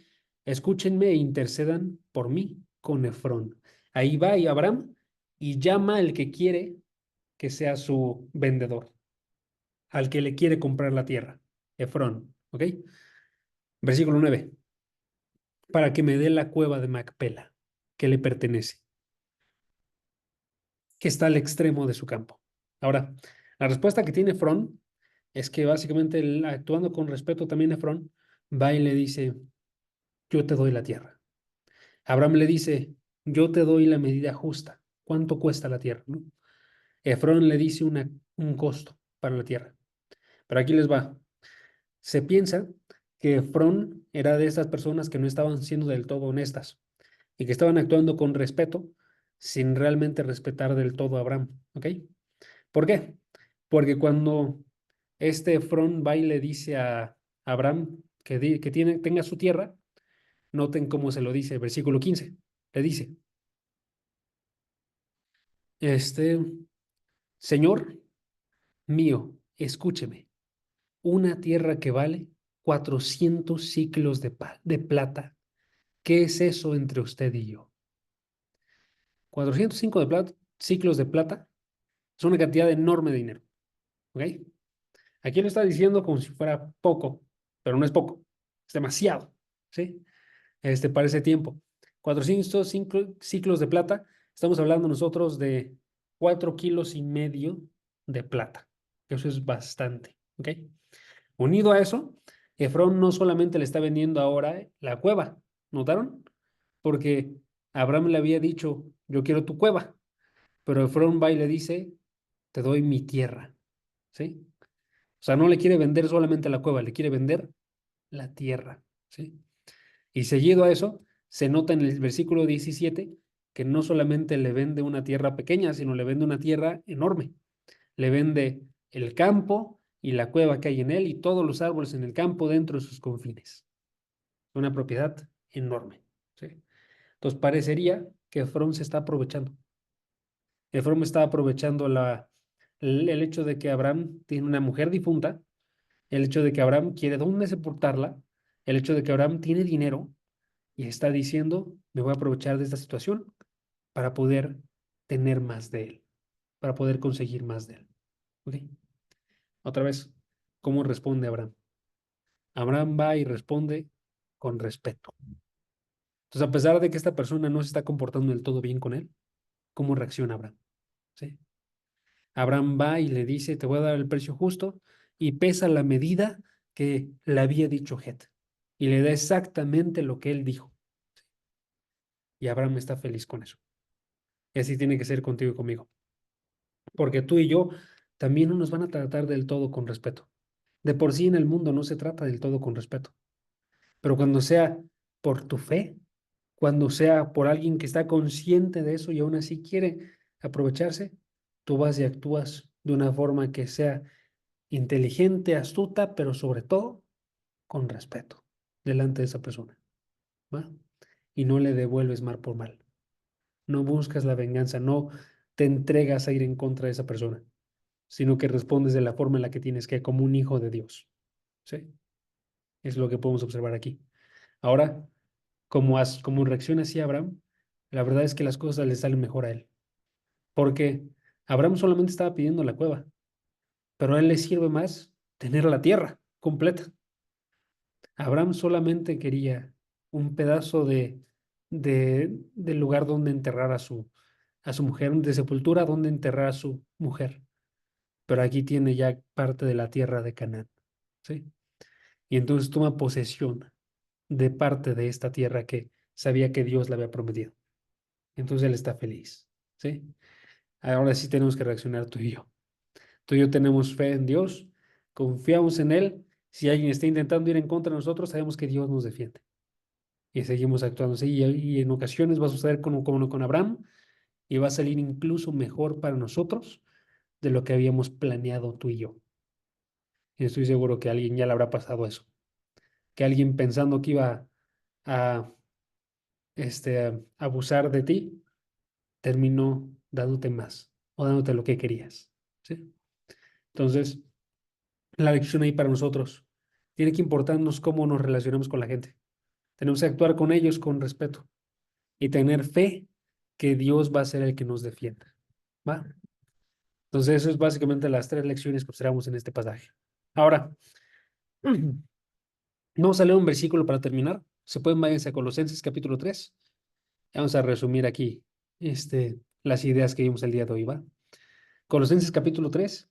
escúchenme e intercedan por mí con Efrón. Ahí va y Abraham y llama al que quiere que sea su vendedor, al que le quiere comprar la tierra, Efrón. ¿Ok? Versículo 9. Para que me dé la cueva de Macpela, que le pertenece, que está al extremo de su campo. Ahora, la respuesta que tiene Efrón es que básicamente actuando con respeto también Efrón va y le dice, yo te doy la tierra. Abraham le dice, yo te doy la medida justa. ¿Cuánto cuesta la tierra? ¿No? Efrón le dice un costo para la tierra. Pero aquí les va. Se piensa que Efrón era de esas personas que no estaban siendo del todo honestas y que estaban actuando con respeto sin realmente respetar del todo a Abraham. ¿Ok? ¿Por qué? Porque cuando este Efrón va y le dice a Abraham que tenga su tierra, noten cómo se lo dice, versículo 15. Le dice, este, Señor mío, escúcheme, una tierra que vale 400 ciclos de plata. ¿Qué es eso entre usted y yo? 405 ciclos de plata es una cantidad enorme de dinero. ¿Ok? Aquí lo está diciendo como si fuera poco, pero no es poco, es demasiado. ¿Sí? Para ese tiempo. 405 ciclos de plata, estamos hablando nosotros de 4,5 kilos de plata. Eso es bastante. ¿Ok? Unido a eso, Efrón no solamente le está vendiendo ahora la cueva, ¿notaron? Porque Abraham le había dicho, yo quiero tu cueva, pero Efrón va y le dice, te doy mi tierra, ¿sí? O sea, no le quiere vender solamente la cueva, le quiere vender la tierra, ¿sí? Y seguido a eso, se nota en el versículo 17 que no solamente le vende una tierra pequeña, sino le vende una tierra enorme. Le vende el campo y la cueva que hay en él y todos los árboles en el campo dentro de sus confines. Una propiedad enorme. ¿Sí? Entonces parecería que Efrón se está aprovechando. Efrón está aprovechando el hecho de que Abraham tiene una mujer difunta, el hecho de que Abraham quiere dónde sepultarla, el hecho de que Abraham tiene dinero y está diciendo, me voy a aprovechar de esta situación para poder tener más de él, para poder conseguir más de él. ¿Ok? Otra vez, ¿cómo responde Abraham? Abraham va y responde con respeto. Entonces, a pesar de que esta persona no se está comportando del todo bien con él, ¿cómo reacciona Abraham? ¿Sí? Abraham va y le dice, te voy a dar el precio justo y pesa la medida que le había dicho Het. Y le da exactamente lo que él dijo. Y Abraham está feliz con eso. Y así tiene que ser contigo y conmigo. Porque tú y yo también no nos van a tratar del todo con respeto. De por sí en el mundo no se trata del todo con respeto. Pero cuando sea por tu fe, cuando sea por alguien que está consciente de eso y aún así quiere aprovecharse, tú vas y actúas de una forma que sea inteligente, astuta, pero sobre todo con respeto delante de esa persona, ¿va? Y no le devuelves mal por mal. No buscas la venganza, no te entregas a ir en contra de esa persona, sino que respondes de la forma en la que tienes que, como un hijo de Dios. ¿Sí? Es lo que podemos observar aquí. Ahora, como reacciona así Abraham, la verdad es que las cosas le salen mejor a él. Porque Abraham solamente estaba pidiendo la cueva, pero a él le sirve más tener la tierra completa. Abraham solamente quería un pedazo del lugar donde enterrar a su mujer, de sepultura donde enterrar a su mujer. Pero aquí tiene ya parte de la tierra de Canaán, ¿sí? Y entonces toma posesión de parte de esta tierra que sabía que Dios le había prometido. Entonces él está feliz, ¿sí? Ahora sí tenemos que reaccionar tú y yo. Tú y yo tenemos fe en Dios, confiamos en Él. Si alguien está intentando ir en contra de nosotros, sabemos que Dios nos defiende. Y seguimos actuando así. Y en ocasiones va a suceder como con Abraham y va a salir incluso mejor para nosotros de lo que habíamos planeado tú y yo. Y estoy seguro que a alguien ya le habrá pasado eso. Que alguien pensando que iba a, a abusar de ti, terminó dándote más o dándote lo que querías. ¿Sí? Entonces, la lección ahí para nosotros. Tiene que importarnos cómo nos relacionamos con la gente. Tenemos que actuar con ellos con respeto y tener fe que Dios va a ser el que nos defienda. ¿Va? Entonces, eso es básicamente las tres lecciones que observamos en este pasaje. Ahora, vamos a leer un versículo para terminar. Se pueden váyanse a Colosenses capítulo 3. Vamos a resumir aquí las ideas que vimos el día de hoy, ¿va? Colosenses capítulo 3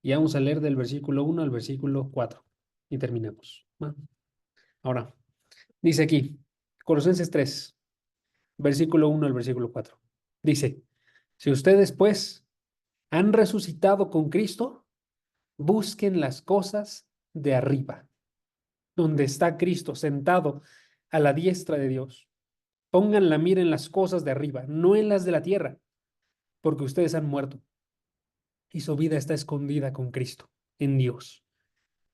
y vamos a leer del versículo 1 al versículo 4 y terminamos, ¿va? Ahora, dice aquí, Colosenses 3, versículo 1 al versículo 4. Dice, si ustedes pues han resucitado con Cristo, busquen las cosas de arriba, donde está Cristo sentado a la diestra de Dios. Pongan la mira en las cosas de arriba, no en las de la tierra, porque ustedes han muerto y su vida está escondida con Cristo, en Dios.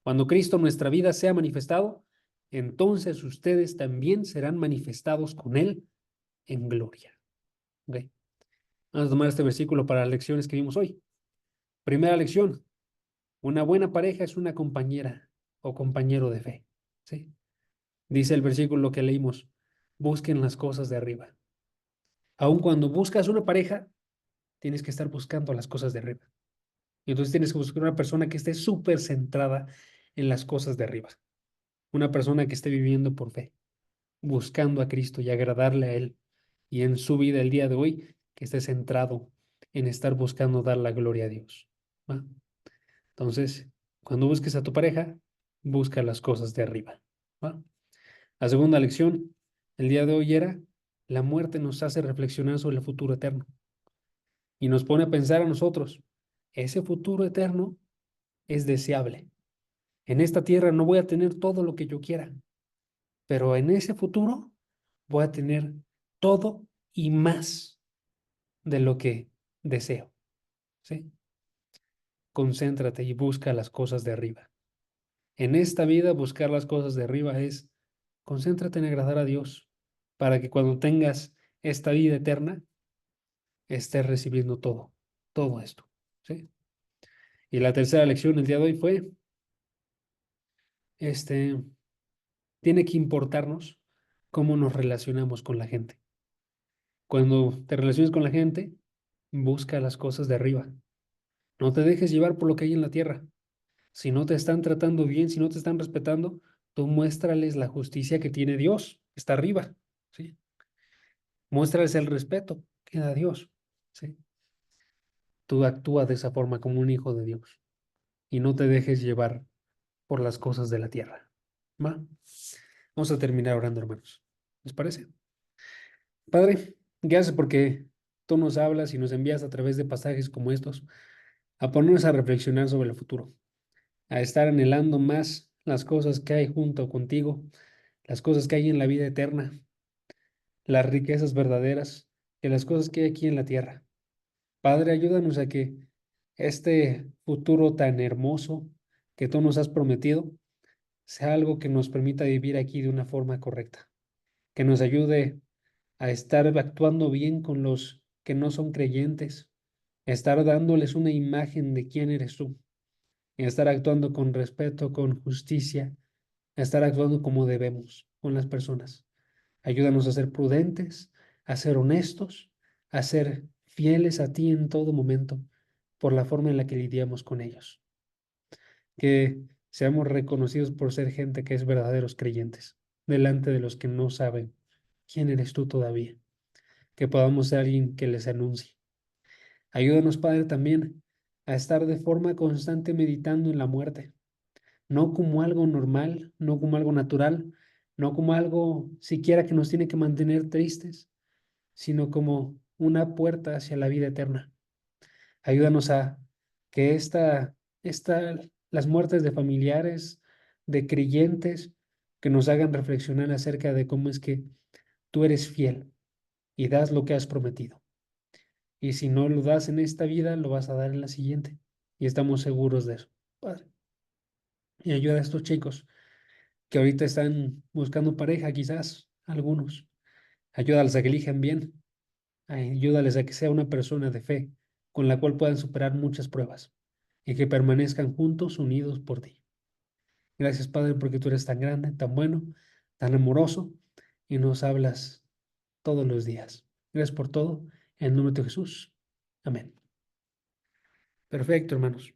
Cuando Cristo nuestra vida sea manifestado, entonces ustedes también serán manifestados con Él en gloria. ¿Ok? Vamos a tomar este versículo para las lecciones que vimos hoy. Primera lección, una buena pareja es una compañera o compañero de fe. ¿Sí? Dice el versículo que leímos, busquen las cosas de arriba. Aun cuando buscas una pareja, tienes que estar buscando las cosas de arriba. Y entonces tienes que buscar una persona que esté súper centrada en las cosas de arriba. Una persona que esté viviendo por fe, buscando a Cristo y agradarle a Él. Y en su vida el día de hoy, que esté centrado en estar buscando dar la gloria a Dios. ¿Va? Entonces, cuando busques a tu pareja, busca las cosas de arriba. ¿Va? La segunda lección, el día de hoy era, la muerte nos hace reflexionar sobre el futuro eterno y nos pone a pensar a nosotros, ese futuro eterno es deseable. En esta tierra no voy a tener todo lo que yo quiera, pero en ese futuro voy a tener todo y más de lo que deseo, ¿sí? Concéntrate y busca las cosas de arriba. En esta vida, buscar las cosas de arriba es concéntrate en agradar a Dios para que cuando tengas esta vida eterna, estés recibiendo todo esto, ¿sí? Y la tercera lección el día de hoy fue, este, tiene que importarnos cómo nos relacionamos con la gente. Cuando te relaciones con la gente, busca las cosas de arriba. No te dejes llevar por lo que hay en la tierra. Si no te están tratando bien, si no te están respetando, tú muéstrales la justicia que tiene Dios, que está arriba, ¿sí? Muéstrales el respeto que da Dios, ¿sí? Tú actúa de esa forma como un hijo de Dios y no te dejes llevar por las cosas de la tierra. ¿Va? Vamos a terminar orando, hermanos. ¿Les parece? Padre, gracias porque tú nos hablas y nos envías a través de pasajes como estos a ponernos a reflexionar sobre el futuro, a estar anhelando más las cosas que hay junto contigo, las cosas que hay en la vida eterna, las riquezas verdaderas, que las cosas que hay aquí en la tierra. Padre, ayúdanos a que este futuro tan hermoso que tú nos has prometido sea algo que nos permita vivir aquí de una forma correcta, que nos ayude a estar actuando bien con los que no son creyentes, a estar dándoles una imagen de quién eres tú, y a estar actuando con respeto, con justicia, a estar actuando como debemos con las personas. Ayúdanos a ser prudentes, a ser honestos, a ser fieles a ti en todo momento por la forma en la que lidiamos con ellos. Que seamos reconocidos por ser gente que es verdaderos creyentes delante de los que no saben quién eres tú todavía. Que podamos ser alguien que les anuncie. Ayúdanos, Padre, también a estar de forma constante meditando en la muerte, no como algo normal, no como algo natural, no como algo siquiera que nos tiene que mantener tristes, sino como una puerta hacia la vida eterna. Ayúdanos a que las muertes de familiares, de creyentes, que nos hagan reflexionar acerca de cómo es que tú eres fiel y das lo que has prometido. Y si no lo das en esta vida, lo vas a dar en la siguiente. Y estamos seguros de eso, Padre. Y ayuda a estos chicos que ahorita están buscando pareja, quizás algunos. Ayúdales a que elijan bien. Ayúdales a que sea una persona de fe con la cual puedan superar muchas pruebas y que permanezcan juntos, unidos por ti. Gracias, Padre, porque tú eres tan grande, tan bueno, tan amoroso y nos hablas todos los días. Gracias por todo. En el nombre de Jesús. Amén. Perfecto, hermanos.